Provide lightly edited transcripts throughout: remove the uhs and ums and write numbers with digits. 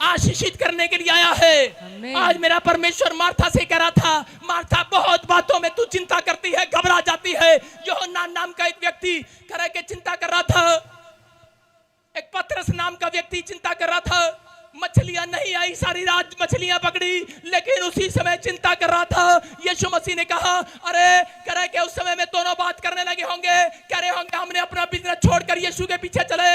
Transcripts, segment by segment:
आशीषित करने के लिए आया है। आज मेरा परमेश्वर मार्था से कह रहा था, मार्था बहुत बातों में तू चिंता करती है, घबरा जाती है। यूहन्ना नाम का एक व्यक्ति करे के चिंता कर रहा था, एक पतरस नाम का व्यक्ति चिंता कर रहा था। मछलियां नहीं आई, सारी रात मछलियां पकड़ी, लेकिन उसी समय चिंता कर रहा था। यीशु मसीह ने कहा, अरे करे के उस समय में दोनों बात करने लगे होंगे, कह रहे होंगे हमने अपना बिजनेस छोड़कर यीशु के पीछे चले,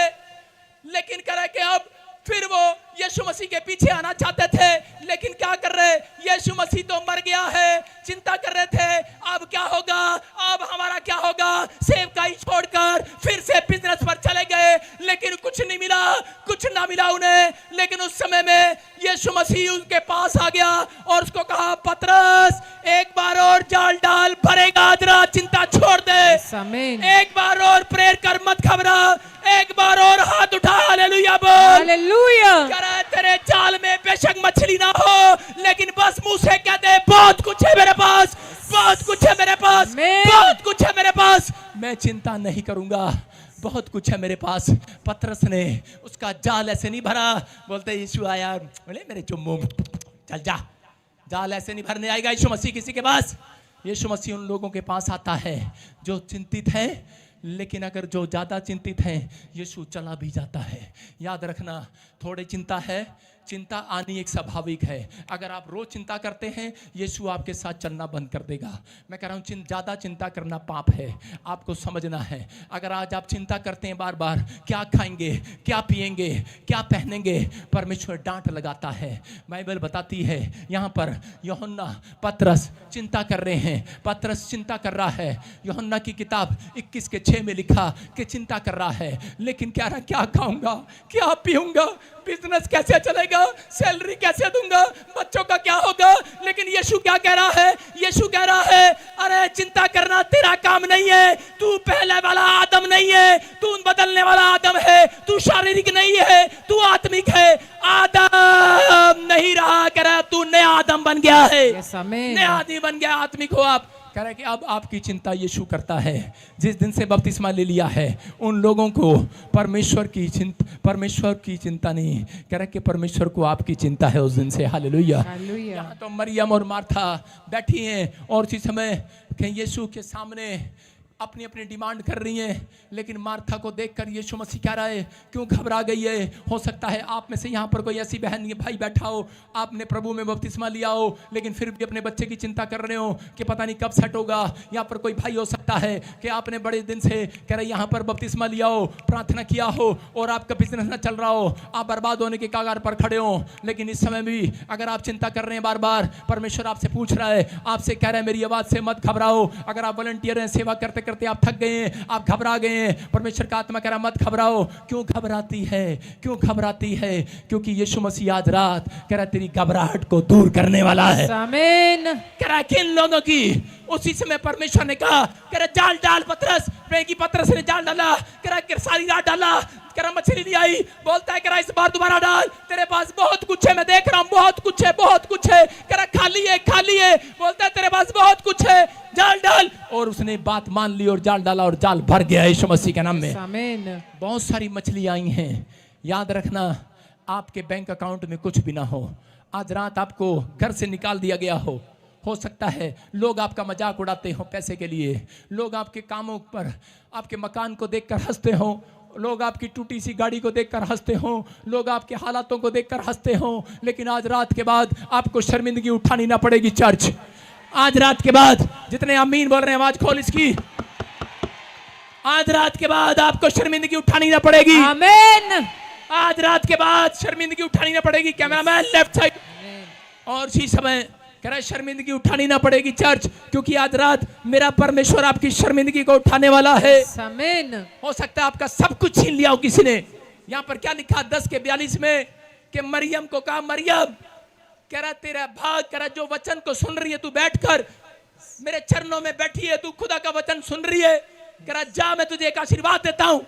लेकिन करे के अब फिर वो यीशु मसीह के पीछे आना चाहते थे, लेकिन क्या कर रहे, यीशु मसीह तो मर गया है। चिंता कर रहे थे अब क्या होगा, अब हमारा क्या होगा। सेवकाई छोड़कर फिर से बिजनेस पर चले गए, लेकिन कुछ नहीं मिला, कुछ ना मिला उन्हें। लेकिन उस समय में यीशु मसीह उनके पास आ गया और उसको कहा, पतरस एक बार और जाल डाल, भरेगा, जरा चिंता छोड़ दे, एक बार और प्रेयर कर, मत घबरा, एक बार और हाथ उठा, हालेलुया बोल, हालेलुया। तेरे जाल में बेशक मछली ना हो, लेकिन बस मुंह से कह दे, बहुत कुछ है मेरे पास, बहुत कुछ है मेरे पास, बहुत कुछ है मेरे पास, मैं चिंता नहीं करूंगा, बहुत कुछ है मेरे पास। पतरस ने उसका जाल ऐसे नहीं भरा, बोलते यीशु आया, बोले मेरे चुम्मू, चल जा, जाल ऐसे नहीं भरने आएगा यीशु मसीह किसी के पास। यीशु मसीह उन लोगों के पास आता है जो चिंतित हैं, लेकिन अगर जो ज्यादा चिंतित हैं, यीशु चला भी जाता है। याद रखना, थोड़ी चिंता है, चिंता आनी एक स्वाभाविक है। अगर आप रोज चिंता करते हैं, यीशु आपके साथ चलना बंद कर देगा। मैं कह रहा हूँ ज्यादा चिंता करना पाप है, आपको समझना है। अगर आज आप चिंता करते हैं बार बार, क्या खाएंगे, क्या पिएंगे, क्या पहनेंगे, परमेश्वर डांट लगाता है। बाइबल बताती है यहाँ पर, यूहन्ना पतरस चिंता कर रहे हैं, पतरस चिंता कर रहा है। यूहन्ना की किताब 21:6 में लिखा कि चिंता कर रहा है, लेकिन कह रहा क्या खाऊंगा, क्या पीऊंगा, बिजनेस कैसे चलेगा, सैलरी कैसे दूंगा, बच्चों का क्या होगा। लेकिन यीशु क्या कह रहा है, यीशु कह रहा है, अरे चिंता करना तेरा काम नहीं है, तू पहले वाला आदम नहीं है, तू बदलने वाला आदम है, तू शारीरिक नहीं है, तू आत्मिक है। आदम नहीं रहा, कह रहा तू नया आदम बन गया है, नया आदमी बन गया, आत्मिक हो आप। कह रहे कि अब आपकी चिंता यीशु करता है। जिस दिन से बपतिस्मा ले लिया है, उन लोगों को परमेश्वर की चिंता नहीं, कह रहे कि परमेश्वर को आपकी चिंता है उस दिन से। हालेलुया। यहाँ तो मरियम और मार्था बैठी हैं और उसी समय यीशु के सामने अपनी अपनी डिमांड कर रही हैं, लेकिन मार्था को देखकर यीशु मसीह कह रहा है, क्यों घबरा गई है। हो सकता है आप में से यहाँ पर कोई ऐसी बहन भाई बैठा हो, आपने प्रभु में बपतिस्मा लिया हो, लेकिन फिर भी अपने बच्चे की चिंता कर रहे हो कि पता नहीं कब सेट होगा। यहाँ पर कोई भाई हो सकता है कि आपने बड़े दिन से कह रहे यहाँ पर बपतिस्मा लिया हो, प्रार्थना किया हो और आपका बिजनेस न चल रहा हो, आप बर्बाद होने के कगार पर खड़े हो। लेकिन इस समय भी अगर आप चिंता कर रहे हैं बार बार, परमेश्वर आपसे पूछ रहा है, आपसे कह रहे हैं मेरी आवाज से मत घबराओ। अगर आप वॉलंटियर हैं, सेवा करते करते आप थक गए हैं, आप घबरा गए हैं, परमेश्वर का आत्मा कह रहा मत घबराओ। क्यों घबराती है, क्यों घबराती है? क्योंकि यीशु मसीह आज रात कह रहा तेरी घबराहट को दूर करने वाला है। आमीन। कह रहा किन लोगों की? उसी समय परमेश्वर ने कहा, कह रहा जाल डाल पतरस, पतरस ने जाल डाला, कह रहा सारी रात डाला, कह रहा मछली नहीं आई। बोलता है कह रहा इस बार दोबारा डाल, तेरे पास बहुत कुछ है, मैं देख रहा हूँ बहुत कुछ है, बहुत कुछ है। कह रहा खाली है, खाली है। बोलता है तेरे पास बहुत कुछ है, जाल डाल। और उसने बात मान ली और जाल डाला और जाल भर गया यीशु मसीह के नाम में। आमीन। बहुत सारी मछली आई हैं। याद रखना, आपके बैंक अकाउंट में कुछ भी ना हो, आज रात आपको घर से निकाल दिया गया हो सकता है लोग आपका मजाक उड़ाते हो पैसे के लिए, लोग आपके कामों पर, आपके मकान को देखकर हंसते हो, लोग आपकी टूटी सी गाड़ी को देखकर हंसते हो, लोग आपके हालातों को देखकर हंसते हो। लेकिन आज रात के बाद आपको शर्मिंदगी उठानी ना पड़ेगी। चर्च आज रात के बाद, जितने आमीन बोल रहे हैं आवाज खोल इसकी, आज रात के बाद आपको शर्मिंदगी उठानी ना पड़ेगी। आमीन। आज रात के बाद शर्मिंदगी उठानी ना पड़ेगी। Cameraman left side. और इसी समय कह रहा शर्मिंदगी उठानी ना पड़ेगी चर्च, क्योंकि आज रात मेरा परमेश्वर आपकी शर्मिंदगी को उठाने वाला है। आमीन। हो सकता है आपका सब कुछ छीन लिया हो किसी ने। यहाँ पर क्या लिखा 10:42 में कि मरियम को कहा, मरियम कह रहा तेरा भाग, कह रहा जो वचन को सुन रही है तू बैठकर मेरे चरणों में बैठी है, तू खुदा का वचन सुन रही है। कह रहा जा मैं तुझे एक आशीर्वाद देता हूँ,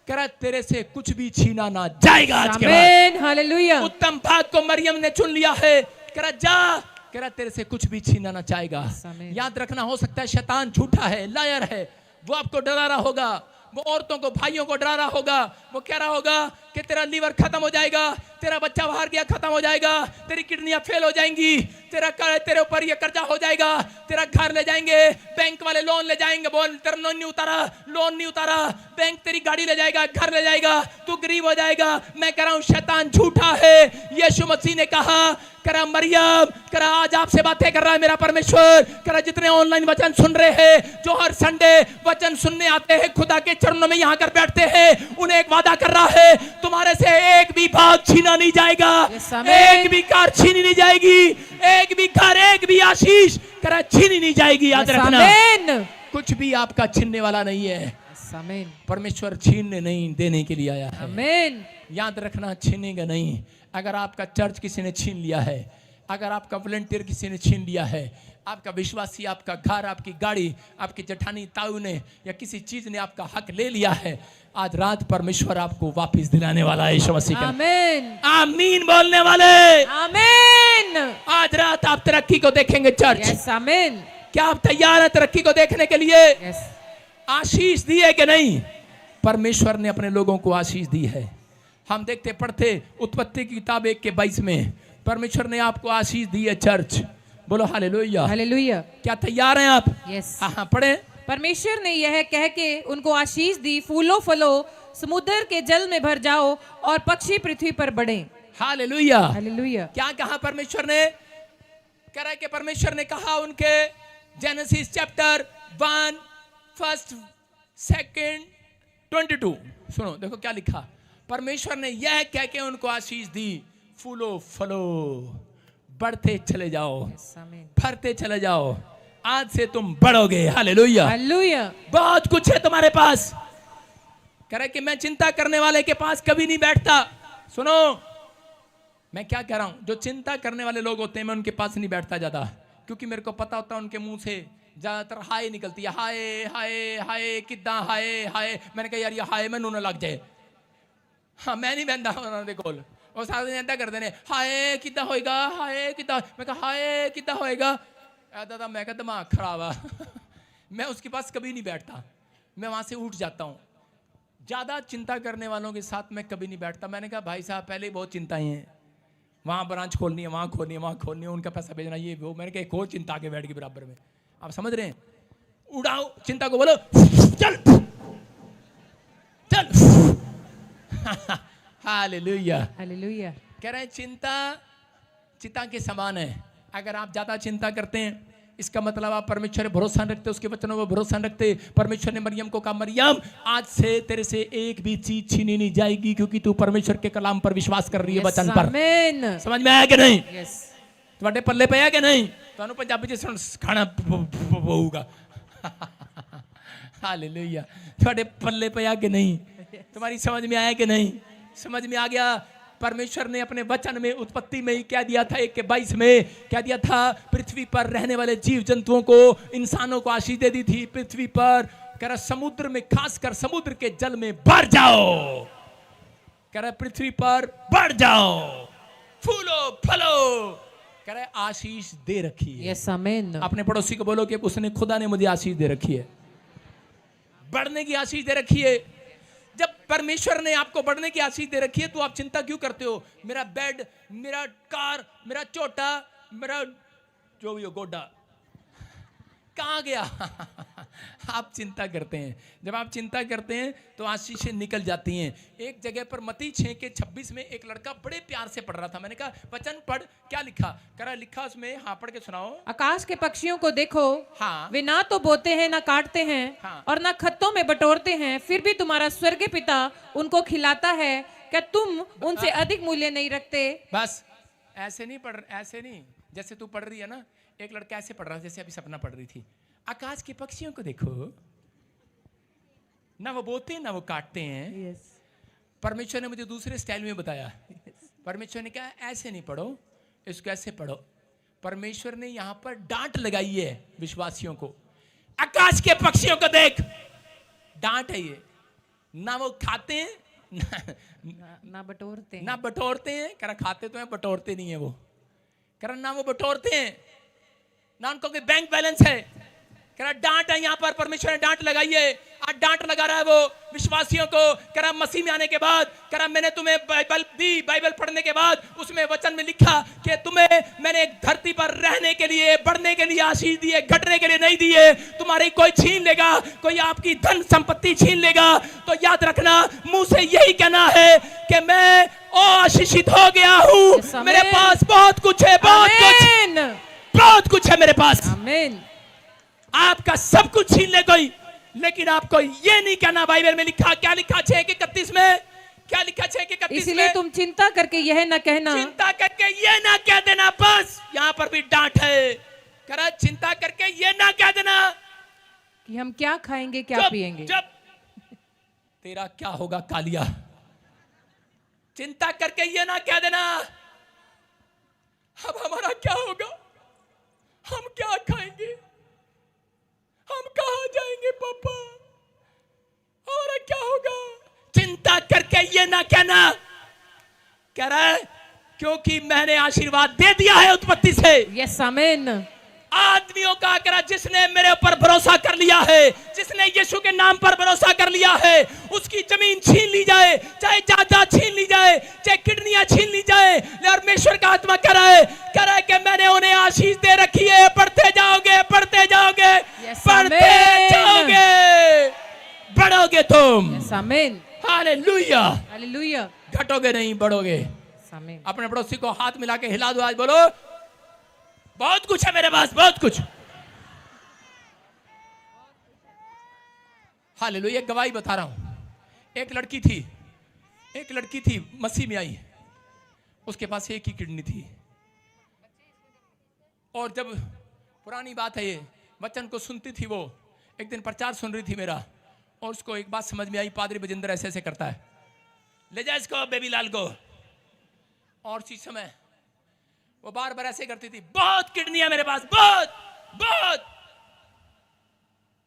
कह रहा तेरे से कुछ भी छीना ना जाएगा आज के बाद। हालेलुया। उत्तम भाग को मरियम ने चुन लिया है। कह रहा जा, कह रहा तेरे से कुछ भी छीना ना चाहेगा। याद रखना, हो सकता है शैतान झूठा है, लायर है, वो आपको डरा रहा होगा, वो औरतों को भाइयों को डरा रहा होगा, वो कह रहा होगा कि तेरा लीवर खत्म हो जाएगा, तेरा बच्चा बाहर गया खत्म हो जाएगा, तेरी किडनियां फेल हो जाएंगी, तेरे ऊपर ये कर्जा हो जाएगा, तेरा घर ले जाएंगे, बैंक वाले लोन ले जाएंगे, बोल तेरा लोन नहीं उतारा, बैंक तेरी गाड़ी ले जाएगा, घर ले जाएगा, तू गरीब हो जाएगा। मैं कह रहा हूं शैतान झूठा है। यीशु मसीह ने कहा करा मरियम, करा आज आपसे बातें कर रहा है मेरा परमेश्वर, करा जितने ऑनलाइन वचन सुन रहे हैं, जो हर संडे वचन सुनने आते हैं, खुदा के चरणों में यहां कर बैठते हैं, उन्हें एक वादा कर रहा है, तुम्हारे से एक भी भाग छीना नहीं जाएगा, एक भी कार छीनी नहीं जाएगी, एक भी घर, एक भी आशीष करा छीनी नहीं जाएगी। याद रखना कुछ भी आपका छीनने वाला नहीं है। परमेश्वर छीनने नहीं देने के लिए आया है। आमीन। याद रखना छीनेगा नहीं। अगर आपका चर्च किसी ने छीन लिया है, अगर आपका वॉलंटियर किसी ने छीन लिया है, आपका विश्वासी, आपका घर, आपकी गाड़ी, आपकी जेठानी ताऊ ने या किसी चीज ने आपका हक ले लिया है, आज रात परमेश्वर आपको वापस दिलाने वाला है। यीशु मसीह का आमीन। आमीन बोलने वाले आमीन। आज रात आप तरक्की को देखेंगे चर्च। यस आमीन। क्या आप तैयार हैं तरक्की को देखने के लिए? यस। आशीष दी है कि नहीं? परमेश्वर ने अपने लोगों को आशीष दी है। हम देखते पढ़ते उत्पत्ति की किताब 1:22 में परमेश्वर ने आपको आशीष दी है चर्च। बोलो हालेलुया हालेलुया। क्या तैयार हैं आप? यस। हाँ पढ़े। परमेश्वर ने यह कह के उनको आशीष दी, फूलो फलो, समुद्र के जल में भर जाओ और पक्षी पृथ्वी पर बढ़े। Hallelujah hallelujah. क्या कहा परमेश्वर ने? कह रहा है कि परमेश्वर ने कहा उनके जेनेसिस चैप्टर 1 1 2 22 सुनो, देखो क्या लिखा। परमेश्वर ने यह कह के उनको आशीष दी, फूलो फलो, बढ़ते चले जाओ, फरते चले जाओ, आज से तुम बढ़ोगे। Hallelujah hallelujah. बहुत कुछ है तुम्हारे पास। कह रहा है कि मैं चिंता करने वाले के पास कभी नहीं बैठता। सुनो मैं क्या कह रहा हूं, जो चिंता करने वाले लोग होते हैं मैं उनके पास नहीं बैठता ज्यादा, क्योंकि मेरे को पता होता है उनके मुंह से ज्यादातर हाय निकलती है, हाय हाय हाय किदा हाय हाय। मैंने कहा यार ये हाय में नून लग जाए। हाँ मैं नहीं बहता उन्होंने कोल, और सारे दिन ऐसा करते हैं हाय किदा होएगा, हाय किदा। मैं कहा हाय किदा होएगा दादा, मैं कहा दिमाग खराब है। मैं उसके पास कभी नहीं बैठता, मैं वहां से उठ जाता हूँ। ज्यादा चिंता करने वालों के साथ मैं कभी नहीं बैठता। मैंने कहा भाई साहब पहले बहुत चिंताएं हैं, वहां ब्रांच खोलनी है, वहां खोलनी है, वहां खोलनी है, उनका पैसा भेजना ये वो। मैंने कहा एक और चिंता के बैठ गई बराबर में। आप समझ रहे हैं? उड़ाओ चिंता को, बोलो चल चल। Hallelujah hallelujah. कह रहे हैं चिंता के समान है। अगर आप ज्यादा चिंता करते हैं इसका मतलब आप परमेश्वर पर भरोसा रखते, उसके वचनों पर भरोसा रखते। परमेश्वर ने मरियम को कहा मरियम आज से तेरे से एक भी चीज छीनी नहीं जाएगी, क्योंकि तू परमेश्वर के कलाम पर विश्वास कर रही है, वचन पर। समझ में आया कि नहीं? तुम्हारे पल्ले पे आया कि नहीं? तो पंजाबी च खाना पऊगा। हालेलुया। तुम्हारे पल्ले पे आया कि नहीं? तुम्हारी समझ में आया कि नहीं? समझ में आ गया। परमेश्वर ने अपने वचन में उत्पत्ति में ही क्या दिया था, 1:22 में क्या दिया था? पृथ्वी पर रहने वाले जीव जंतुओं को, इंसानों को आशीष दे दी थी। पृथ्वी पर कह रहा समुद्र में, खासकर समुद्र के जल में बढ़ जाओ। कह रहा पृथ्वी पर बढ़ जाओ, फूलो फलो। कह रहा आशीष दे रखी है। यस आमीन। अपने पड़ोसी को बोलो कि उसने, खुदा ने मुझे आशीष दे रखी है, बढ़ने की आशीष दे रखी है। जब परमेश्वर ने आपको बढ़ने की आशीष दे रखी है तो आप चिंता क्यों करते हो? मेरा बेड, मेरा कार, मेरा चोटा, मेरा जो भी हो गोडा कहाँ गया? आप चिंता करते हैं। जब आप चिंता करते हैं तो आशीषें निकल जाती हैं। एक जगह पर मत्ती 6:26 में एक लड़का बड़े प्यार से पढ़ रहा था। मैंने कहा वचन पढ़, क्या लिखा? कह रहा लिखा उसमें, हाँ पढ़ के सुनाओ। आकाश के पक्षियों को देखो, हाँ वे ना तो बोते हैं ना काटते हैं, हाँ, और ना खत्तों में बटोरते हैं, फिर भी तुम्हारा स्वर्गीय पिता उनको खिलाता है। क्या तुम उनसे अधिक मूल्य नहीं रखते? बस ऐसे नहीं पढ़, ऐसे नहीं जैसे तू पढ़ रही है ना। एक लड़का ऐसे पढ़ रहा था जैसे अभी सपना पढ़ रही थी। आकाश के पक्षियों को देखो, ना वो बोते ना वो काटते हैं। yes. परमेश्वर ने मुझे दूसरे स्टाइल में बताया। परमेश्वर ने कहा ऐसे नहीं पढ़ो, इसको ऐसे पढ़ो। परमेश्वर ने यहां पर डांट लगाई है विश्वासियों को। आकाश के पक्षियों को देख, डांट है ये। ना वो खाते हैं ना बटोरते हैं, ना बटोरते हैं। कह रहा खाते तो हैं, बटोरते नहीं है वो। कह रहा ना वो बटोरते हैं, ना उनको कोई बैंक बैलेंस है, कह रहा डांट है यहाँ पर, परमेश्वर ने डांट लगाई है। आज डांट लगा रहा है वो विश्वासियों को। कह रहा मसीह में आने के बाद, कह रहा मैंने तुम्हें बाइबल दी, बाइबल पढ़ने के बाद उसमें वचन में लिखा कि तुम्हें मैंने एक धरती पर रहने के लिए, बढ़ने के लिए आशीष दी है, घटने के लिए नहीं दी है। तुम्हारी कोई छीन लेगा, कोई आपकी धन संपत्ति छीन लेगा तो याद रखना, मुंह से यही कहना है कि मैं आशीषित हो गया हूँ, मेरे पास बहुत कुछ है, बहुत कुछ है मेरे पास। आमीन। आपका सब कुछ छीन ले कोई, लेकिन आपको ये नहीं कहना। बाइबल में लिखा, क्या लिखा 6:31 में, क्या लिखा 6:31 में? इसलिए तुम चिंता करके यह न कहना, चिंता करके ये ना कह देना। बस यहाँ पर भी डांट है। कह रहा चिंता करके ये ना कह देना कि हम क्या खाएंगे, क्या पिएंगे, जब तेरा क्या होगा कालिया। चिंता करके ये ना कह देना अब हमारा क्या होगा, हम क्या खाएंगे, हम कहां जाएंगे पापा, हमारा क्या होगा। चिंता करके ये ना कहना। कह रहा है क्योंकि मैंने आशीर्वाद दे दिया है उत्पत्ति से। यस आमीन। आदमियों का करा जिसने मेरे ऊपर भरोसा कर लिया है, जिसने यीशु के नाम पर भरोसा कर लिया है, उसकी जमीन छीन ली जाए, चाहे जायदाद छीन ली जाए, चाहे किडनियां छीन ली जाए, परमेश्वर का आत्मा कह रहा है कि मैंने उन्हें आशीष दे रखी है। पढ़ते जाओगे, पढ़ते जाओगे, पढ़ते जाओगे, बढ़ोगे तुम। यस आमीन। Hallelujah, hallelujah. घटोगे नहीं, बढ़ोगे। आमीन। अपने पड़ोसी को हाथ मिला के हिला दो, आज बोलो बहुत कुछ है मेरे पास, बहुत कुछ। हालेलुया। एक गवाही बता रहा हूं। एक लड़की थी मसीह में आई, उसके पास एक ही किडनी थी। और जब पुरानी बात है ये, वचन को सुनती थी वो, एक दिन प्रचार सुन रही थी मेरा, और उसको एक बात समझ में आई, पादरी बजिंदर ऐसे ऐसे करता है, ले जा इसको बेबी लाल को। और उसी समय वो बार बार ऐसे करती थी, बहुत किडनियां मेरे पास, बहुत बहुत।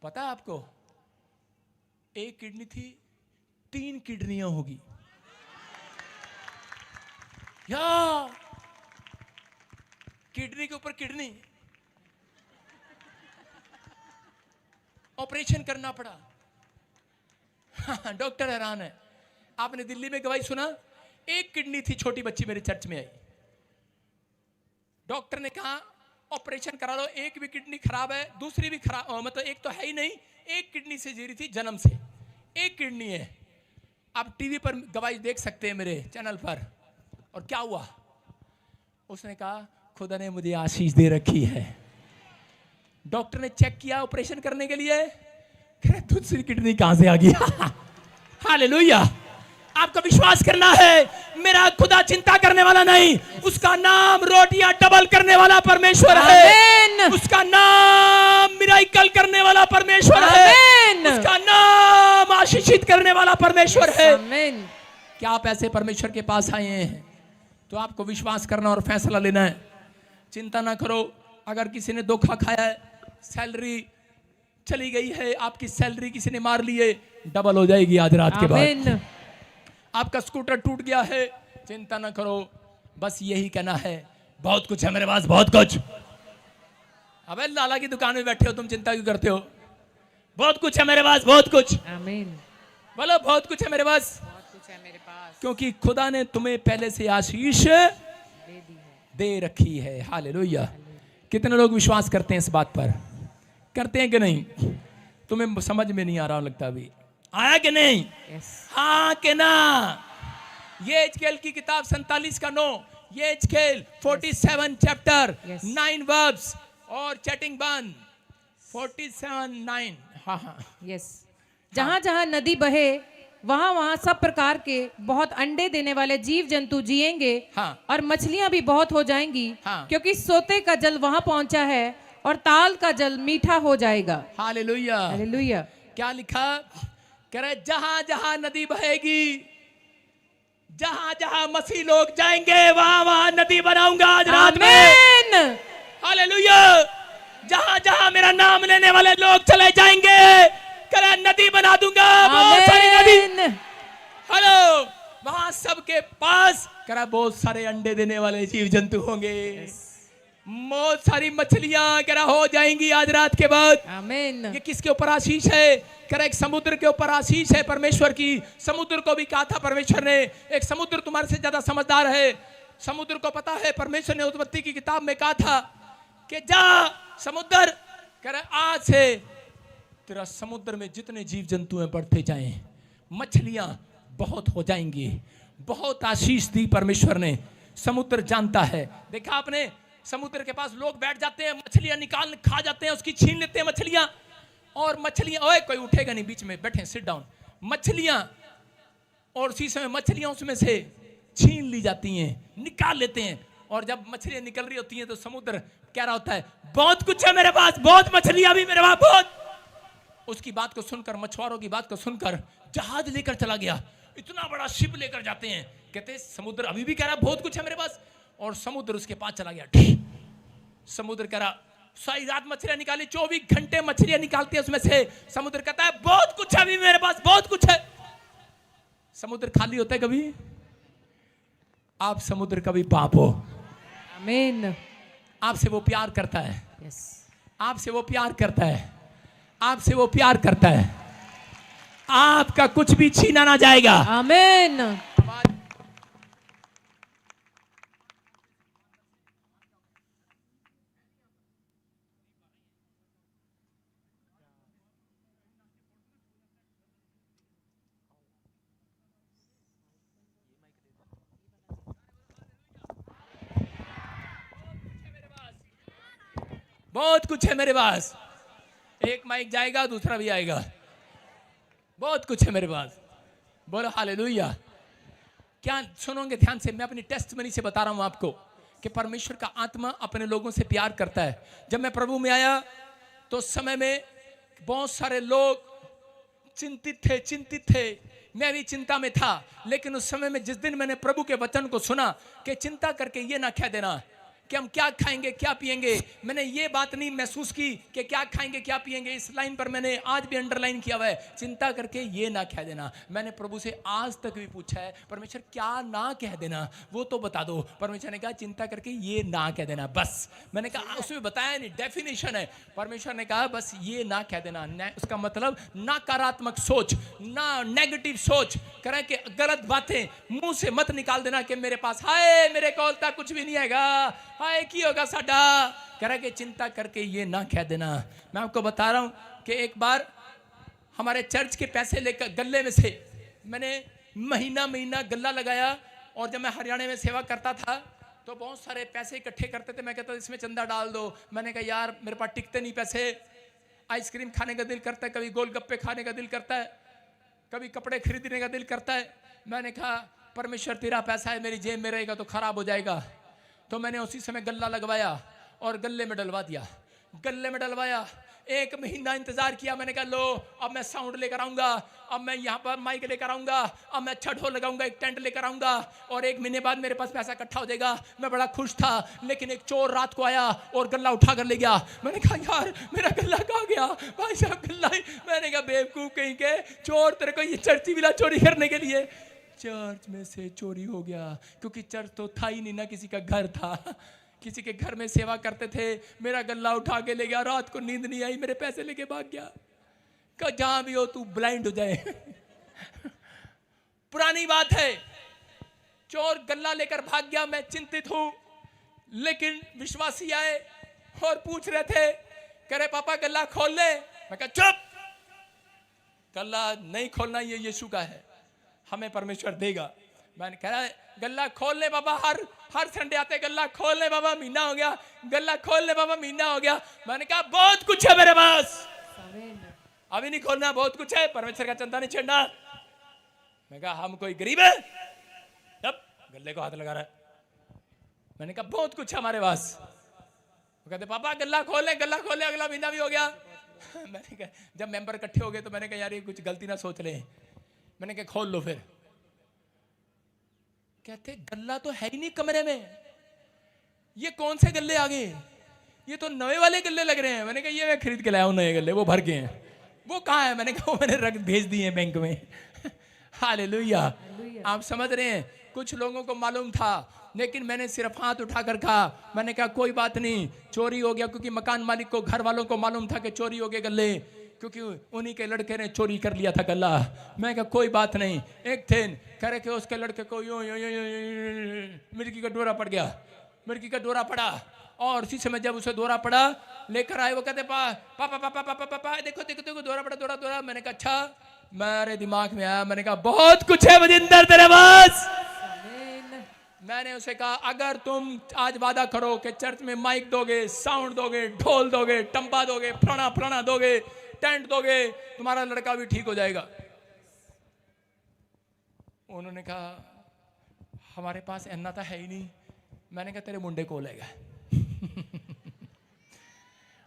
पता है आपको, एक किडनी थी, 3 किडनियां होगी। या किडनी के ऊपर किडनी, ऑपरेशन करना पड़ा। डॉक्टर हैरान है। आपने दिल्ली में गवाही सुना, एक किडनी थी, छोटी बच्ची मेरे चर्च में आई, डॉक्टर ने कहा ऑपरेशन करा लो, एक भी किडनी खराब है, दूसरी भी खराब, मतलब एक तो है ही नहीं, एक किडनी से जी रही थी जन्म से, एक किडनी है। आप टीवी पर गवाही देख सकते हैं मेरे चैनल पर। और क्या हुआ, उसने कहा खुदा ने मुझे आशीष दे रखी है। डॉक्टर ने चेक किया ऑपरेशन करने के लिए, दूसरी किडनी कहां से आ गई। हालेलुया। आपको विश्वास करना है, मेरा खुदा चिंता करने वाला नहीं, उसका नाम रोटियां डबल करने वाला परमेश्वर है, उसका नाम मिराकल करने वाला परमेश्वर है, उसका नाम आशीषित करने वाला परमेश्वर है। क्या आप ऐसे परमेश्वर के पास आए हैं तो आपको विश्वास करना और फैसला लेना है। चिंता ना करो, अगर किसी ने धोखा खाया है, सैलरी चली गई है, आपकी सैलरी किसी ने मार ली है, डबल हो जाएगी आज रात के बाद। आपका स्कूटर टूट गया है, चिंता ना करो, बस यही कहना है बहुत कुछ है मेरे पास, बहुत कुछ। अबे लाला की दुकान में बैठे हो तुम, चिंता क्यों करते हो। बहुत कुछ है मेरे पास, बहुत कुछ। आमीन। बोलो बहुत कुछ है मेरे पास, बहुत कुछ है मेरे पास, क्योंकि खुदा ने तुम्हें पहले से आशीष दे रखी है। हालेलुया। कितने लोग विश्वास करते हैं इस बात पर, करते हैं कि नहीं? तुम्हें समझ में नहीं आ रहा लगता, अभी आया कि नहीं? हाँ कि ना? ये एजकेल की किताब 47:9, ये एजकेल 47 चैप्टर 9 वर्ब्स और चैटिंग बंद 47:9। हाँ हाँ यस। जहाँ जहाँ नदी बहे वहाँ वहाँ सब प्रकार के बहुत अंडे देने वाले जीव जंतु जिएंगे। हाँ। और मछलियाँ भी बहुत हो जाएंगी। हाँ। क्योंकि सोते का जल वहाँ पहुँचा है और ताल का जल मीठा हो जाएगा। हालेलुया। हालेलुया। क्या लिखा? कह रहे जहां जहां नदी बहेगी, जहां जहां मसीह लोग जाएंगे, वहां वहां नदी बनाऊंगा आज रात में। हालेलुया। जहां जहां मेरा नाम लेने वाले लोग चले जाएंगे, कह रहे नदी बना दूंगा, बहुत सारी नदी। हेलो, वहां सबके पास कह रहा बहुत सारे अंडे देने वाले जीव जंतु होंगे। बहुत सारी मछलियां कह रहा हो जाएंगी आज रात के बाद। आमीन। ये किसके ऊपर आशीष है? कह रहा एक समुद्र के ऊपर आशीष है परमेश्वर की। समुद्र को भी कहा था परमेश्वर ने, एक समुद्र तुम्हारे से ज्यादा समझदार है। समुद्र को पता है, परमेश्वर ने उत्पत्ति की किताब में कहा था कि जा समुद्र, कह रहा आज से तेरा समुद्र में जितने जीव जंतु हैं बढ़ते जाएं, मछलियां बहुत हो जाएंगी। बहुत आशीष दी परमेश्वर ने। समुद्र जानता है। देखा आपने, समुद्र के पास लोग बैठ जाते हैं, मछलियां निकाल खा जाते हैं, उसकी छीन लेते हैं मछलियां। और मछलियां, ओए कोई उठेगा नहीं, बीच में बैठे, सिट डाउन। मछलियां, और उसी समय मछलियां उसमें से छीन ली जाती हैं, निकाल लेते हैं। और जब मछलियां निकल रही होती हैं तो समुद्र कह रहा होता है बहुत कुछ है मेरे पास, बहुत मछलियां भी मेरे पास, बहुत। उसकी बात को सुनकर, मछुआरों की बात को सुनकर जहाज लेकर चला गया। इतना बड़ा शिप लेकर जाते हैं, कहते हैं समुद्र अभी भी कह रहा बहुत कुछ है मेरे पास। और समुद्र उसके पास चला गया। समुद्र कह रहा सारी रात मछलियां निकाली, 24 घंटे मछलियां निकालती है उसमें से। समुद्र कहता है बहुत कुछ है अभी मेरे पास, बहुत कुछ है। समुद्र खाली होता है कभी? आप समुद्र कभी पाप हो। आमीन। आपसे वो प्यार करता है। यस। आपसे वो प्यार करता है। आपसे वो प्यार करता है। आपका कुछ भी छीना ना जाएगा। आमीन। बहुत कुछ है मेरे पास। एक माइक जाएगा, दूसरा भी आएगा। बहुत कुछ है मेरे पास। बोलो हालेलुया। क्या सुनोगे ध्यान से? मैं अपनी टेस्टमनी से बता रहा हूं आपको कि परमेश्वर का आत्मा अपने लोगों से प्यार करता है। जब मैं प्रभु में आया तो उस समय में बहुत सारे लोग चिंतित थे। मैं भी चिंता में था। लेकिन उस समय में जिस दिन मैंने प्रभु के वचन को सुना कि चिंता करके ये ना कह देना कि हम क्या खाएंगे क्या पिएंगे, मैंने ये बात नहीं महसूस की कि क्या खाएंगे क्या पिएंगे। इस लाइन पर मैंने आज भी अंडरलाइन किया हुआ है, चिंता करके ये ना कह देना। मैंने प्रभु से आज तक भी पूछा है परमेश्वर क्या ना कह देना, वो तो बता दो। परमेश्वर ने कहा चिंता करके ये ना कह देना बस। मैंने कहा उसमें बताया नहीं, डेफिनेशन है। परमेश्वर ने कहा बस ये ना कह देना। उसका मतलब नकारात्मक सोच, ना नेगेटिव सोच, करें कि गलत बातें मुंह से मत निकाल देना कि मेरे पास हाय मेरे को होता कुछ भी नहीं आएगा, हाय की होगा साडा। कह रहा कि चिंता करके ये ना कह देना। मैं आपको बता रहा हूं कि एक बार हमारे चर्च के पैसे लेकर गल्ले में से मैंने महीना गल्ला लगाया। और जब मैं हरियाणा में सेवा करता था तो बहुत सारे पैसे इकट्ठे करते थे। मैं कहता इसमें चंदा डाल दो। मैंने कहा यार मेरे पास टिकते नहीं पैसे। आइसक्रीम खाने का दिल करता है, कभी गोलगप्पे खाने का दिल करता है, कभी कपड़े खरीदने का दिल करता है। मैंने कहा परमेश्वर तेरा पैसा है, मेरी जेब में रहेगा तो खराब हो जाएगा। तो मैंने उसी समय गल्ला लगवाया और गल्ले में डलवा दिया। गल्ले में डलवाया, 1 महीना इंतजार किया। मैंने कहा लो अब मैं साउंड लेकर आऊंगा, अब मैं यहाँ पर माइक लेकर आऊंगा, अब मैं अच्छा ढोल लगाऊंगा, एक टेंट लेकर आऊंगा और 1 महीने बाद मेरे पास पैसा इकट्ठा हो जाएगा। मैं बड़ा खुश था। लेकिन एक चोर रात को आया और गल्ला उठा कर ले गया। मैंने कहा यार मेरा गल्ला कहाँ गया? भाई साहब गल्ला ही। मैंने कहा बेवकूफ कहीं के चोर, तेरे को ये चर्ची मिला चोरी करने के लिए। चर्च में से चोरी हो गया क्योंकि चर्च तो था ही नहीं ना, किसी का घर था। किसी के घर में सेवा करते थे। मेरा गल्ला उठा के ले गया। रात को नींद नहीं आई, मेरे पैसे लेके भाग गया। कहा जहां भी हो तू ब्लाइंड हो जाए। पुरानी बात है। चोर गल्ला लेकर भाग गया। मैं चिंतित हूं। लेकिन विश्वासी आए और पूछ रहे थे, कह रहे पापा गल्ला खोल ले। मैं कहा चुप, गल्ला नहीं खोलना, ये यीशु का है, हमें परमेश्वर देगा। मैंने कहा गल्ला खोल ले बाबा, हर संडे आते गल्ला खोल ले बाबा, महीना हो गया। गल्ला खोल ले बाबा, महीना हो गया। मैंने कहा बहुत कुछ है मेरे पास, अभी नहीं खोलना, बहुत कुछ है, परमेश्वर का चंदा नहीं छेड़ना। मैं कहा हम कोई गरीब है? तब गल्ले को हाथ लगा रहा है। मैंने कहा बहुत कुछ है हमारे पास। वो कहते पापा गल्ला खोल ले, गल्ला खोल ले, अगला महीना भी हो गया। मैंने कहा जब मेंबर इकट्ठे हो गए तो मैंने कहा यार ये कुछ गलती ना सोच ले। मैंने कहा खोल लो। फिर कहते गल्ला तो है ही नहीं कमरे में, ये कौन से गल्ले आ गए? ये तो नए वाले गल्ले लग रहे हैं। मैंने कहा ये मैं खरीद के लाया हूं नए गल्ले, वो भर गए हैं। वो कहाँ है? मैंने कहा वो मैंने रख भेज दिए हैं बैंक में। हालेलुया। आप समझ रहे हैं? कुछ लोगों को मालूम था लेकिन मैंने सिर्फ हाथ उठाकर कहा, मैंने कहा कोई बात नहीं, चोरी हो गया, क्योंकि मकान मालिक को, घर वालों को मालूम था कि चोरी हो गए गल्ले, क्योंकि उन्हीं के लड़के ने चोरी कर लिया था गल्ला। मैं कहा कोई बात नहीं। एक दिन करे कि उसके लड़के को यूं मिर्गी का डोरा पड़ गया, मिर्गी का डोरा पड़ा, और उसी समय जब उसे डोरा पड़ा लेकर आए, वो कहते पापा पापा पापा पापा देखो देखो देखो डोरा पड़ा, डोरा डोरा। मैंने कहा अच्छा, मेरे दिमाग में आया, मैंने कहा बहुत कुछ है वजिंदर तेरे पास। मैंने उसे कहा अगर तुम आज वादा करो कि चर्च में माइक दोगे, साउंड दोगे, ढोल दोगे, टंबा दोगे, फलाना फलाना दोगे, टेंट दोगे, तुम्हारा लड़का भी ठीक हो जाएगा। उन्होंने कहा हमारे पास इतना तो है ही नहीं। मैंने कहा तेरे मुंडे को लेगा।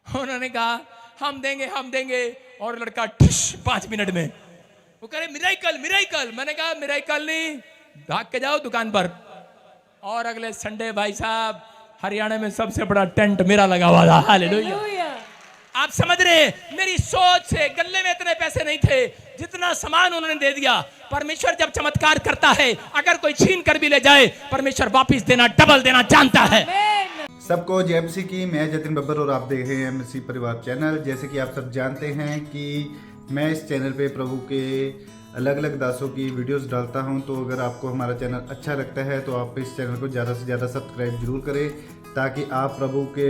उन्होंने कहा हम देंगे, और लड़का 5 मिनट में वो कह रहे मिराइकल मिराइकल। मैंने कहा मिराइकल नहीं, भाग के जाओ दुकान पर। और अगले संडे भाई साहब हरियाणा में सबसे बड़ा टेंट मेरा लगा हुआ था। हालेलुया। आप समझ रहे, मेरी सोच से गल्ले में इतने पैसे नहीं थे जितना सामान उन्होंने दे दिया। परमेश्वर जब चमत्कार करता है, अगर कोई छीन कर भी ले जाए, परमेश्वर वापस देना, डबल देना जानता है। सबको जय मसीह की। मैं जतिन बब्बर और आप देख रहे हैं मसीह परिवार चैनल। जैसे कि आप सब जानते हैं कि मैं इस चैनल पे प्रभु के अलग अलग दासों की वीडियोस डालता हूं, तो अगर आपको हमारा चैनल अच्छा लगता है तो आप इस चैनल को ज़्यादा से ज़्यादा सब्सक्राइब जरूर करें, ताकि आप प्रभु के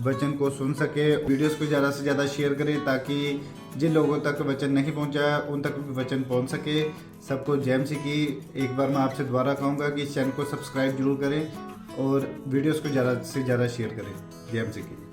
वचन को सुन सके। वीडियोस को ज़्यादा से ज़्यादा शेयर करें, ताकि जिन लोगों तक वचन नहीं पहुंचा उन तक भी वचन पहुंच सके। सबको जय मसीह की। एक बार मैं आपसे दोबारा कहूँगा कि इस चैनल को सब्सक्राइब जरूर करें और वीडियोस को ज़्यादा से ज़्यादा शेयर करें। जय मसीह की।